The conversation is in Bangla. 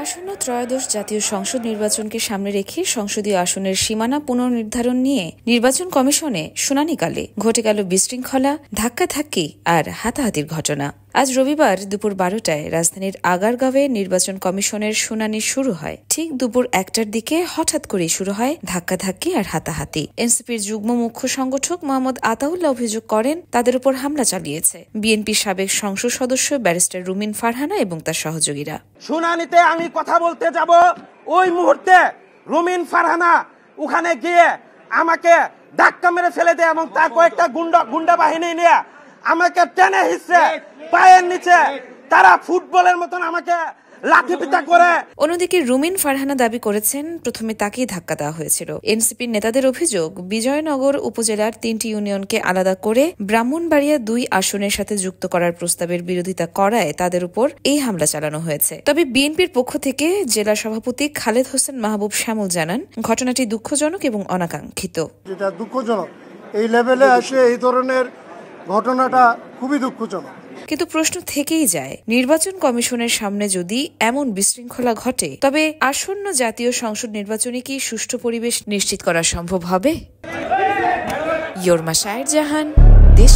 আসন্ন ত্রয়োদশ জাতীয় সংসদ নির্বাচনকে সামনে রেখে সংসদীয় আসনের সীমানা পুনর্নির্ধারণ নিয়ে নির্বাচন কমিশনে শুনানিকালে ঘটে গেল বিশৃঙ্খলা, ধাক্কাধাক্কি আর হাতাহাতির ঘটনা। আজ রবিবার দুপুর 12টায় রাজধানীর আগারগাঁওয়ে নির্বাচন কমিশনের শুনানি শুরু হয়। ঠিক দুপুর 1টার দিকে হঠাৎ করেই শুরু হয় ধাক্কাধাক্কি আর হাতাহাতি। এনসিপির যুগ্ম মুখ্য সংগঠক মোহাম্মদ আতাউল্লাহ অভিযোগ করেন তাদের উপর হামলা চালিয়েছে বিএনপির সাবেক সংসদ সদস্য ব্যারিস্টার রুমিন ফারহানা এবং তার সহযোগীরা। শুনানিতে আমি কথা বলতে যাব, ওই মুহূর্তে রুমিন ফারহানা ওখানে গিয়ে আমাকে ধাক্কা মেরে ফেলে দেয় এবং তার কয়েকটা গুন্ডা বাহিনী নিয়ে আমাকে টেনে হিসছে পায়ের নিচে, তারা ফুটবলের মতন আমাকে লাঠিপিটা করে। অন্যদিকে রুমিন ফারহানা দাবি করেছেন প্রথমে তাকেই ধাক্কা দেওয়া হয়েছিল। এনসিপির নেতাদের অভিযোগ, বিজয়নগর উপজেলার 3টি ইউনিয়নকে আলাদা করে ব্রাহ্মণবাড়িয়া 2 আসনের সাথে যুক্ত করার প্রস্তাবের বিরোধিতা করায় তাদের উপর এই হামলা চালানো হয়েছে। তবে বিএনপির পক্ষ থেকে জেলা সভাপতি খালেদ হোসেন মাহবুব শ্যামল জানান, ঘটনাটি দুঃখজনক এবং অনাকাঙ্ক্ষিত। যেটা দুঃখজনক, এই লেভেলে আসে এই ধরনের ঘটনাটা খুবই দুঃখজনক। কিন্তু প্রশ্ন থেকেই যায়, নির্বাচন কমিশনের সামনে যদি এমন বিশৃঙ্খলা ঘটে তবে আসন্ন জাতীয় সংসদ নির্বাচনে কি সুষ্ঠু পরিবেশ নিশ্চিত করা সম্ভব হবে? ইয়র্মা শায়ের জাহান, দেশ।